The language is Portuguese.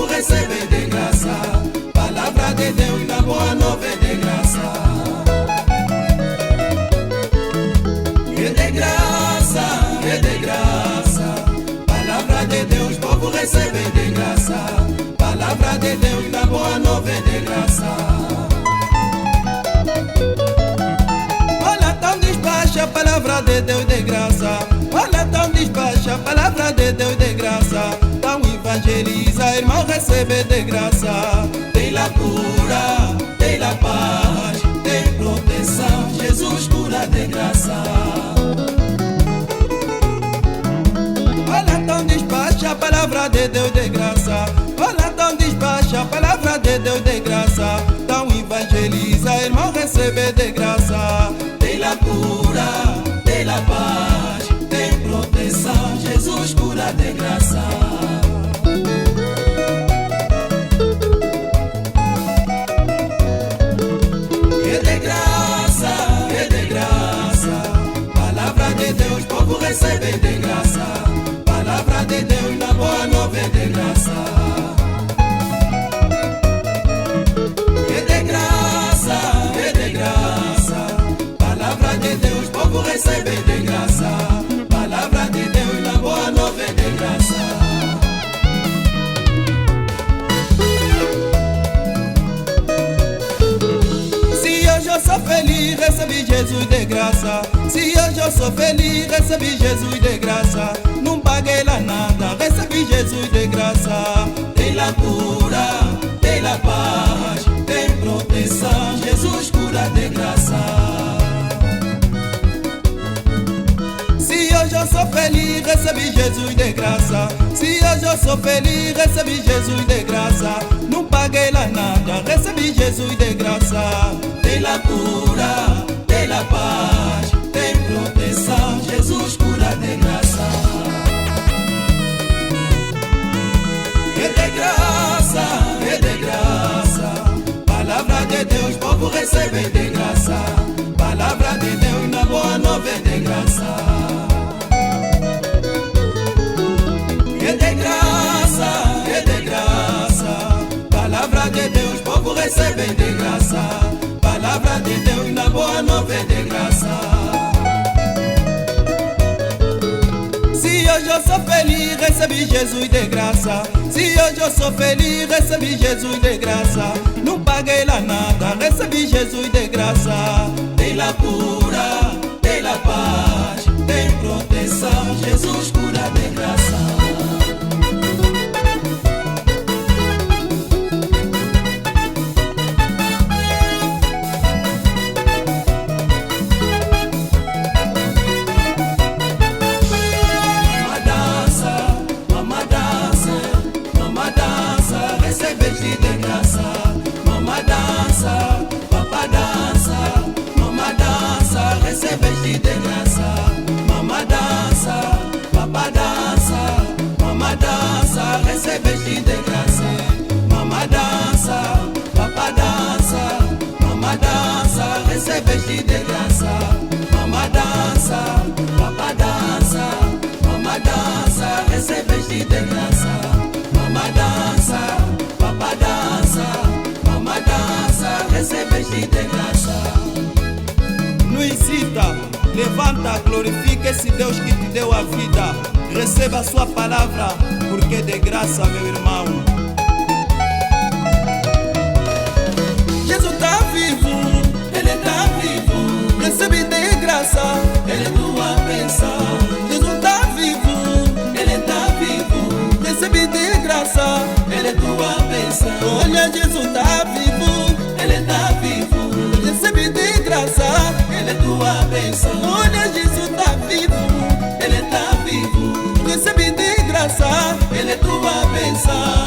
povo recebe de graça. Palavra de Deus na boa nova é de graça. É de graça, é de graça. Palavra de Deus, povo recebe de graça. Palavra de Deus na boa nova é de graça. Olha tão despacha a palavra de Deus de graça. Olha tão despacha a palavra de Deus de graça. Tão evangeliza, irmão, recebe de graça. Tem la cura, tem la paz, tem proteção. Jesus cura de graça. Olha tão despacha a palavra de Deus de graça. Olha tão despacha a palavra de Deus de graça. Tão evangeliza, irmão, recebe de graça. Tem la cura, tem la paz, tem proteção. Jesus cura de graça. É de graça, é de graça. Palavra de Deus, povo recebe de graça. Palavra de Deus na boa nova é de graça. É de graça, é de graça. Palavra de Deus, povo recebe de graça. Palavra de Deus na boa nova é de graça. Se hoje eu sou feliz, recebi Jesus de graça. Se hoje eu sou feliz, recebi Jesus de graça. Não paguei lá nada, recebi Jesus de graça. Tem la cura, tem la paz, tem proteção. Jesus cura de graça. Se hoje eu sou feliz, recebi Jesus de graça. Se hoje eu sou feliz, recebi Jesus de graça. Não paguei lá nada, recebi Jesus de graça. Tem la cura, tem la paz, tem proteção. Jesus cura de graça. É de graça, é de graça. Palavra de Deus, povo recebe de graça. Palavra de Deus na boa nova é de graça. É de graça, é de graça. Palavra de Deus, povo recebe de graça. Palavra de Deus na boa nova é de graça. Se hoje eu sou feliz, recebi Jesus de graça. Se hoje eu sou feliz, recebi Jesus de graça. Não paguei lá nada, recebi Jesus de graça. Tem la cura, tem la paz, tem proteção. Jesus cura de graça. Recebeste de graça, mama dança, papa dança, mama dança, recebeste de graça, mama dança, papa dança, mama dança, recebeste de graça, mama dança, papa dança, mama dança, recebeste de graça, mama dança, papa dança, mama dança, recebeste de graça. Não hesita, levanta, glorifica esse Deus que te deu a vida. Receba a sua palavra, porque é de graça, meu irmão. Jesus está vivo, Ele está vivo. Recebe de graça, Ele é tua bênção. Jesus está vivo, Ele está vivo. Recebe de graça, Ele é tua bênção. Olha, Jesus está vivo, Ele está vivo. Recebe de graça, Ele é tua bênção. Olha, Jesus está vivo, Ele está vivo. Recebe de graça, Ele é tua bênção.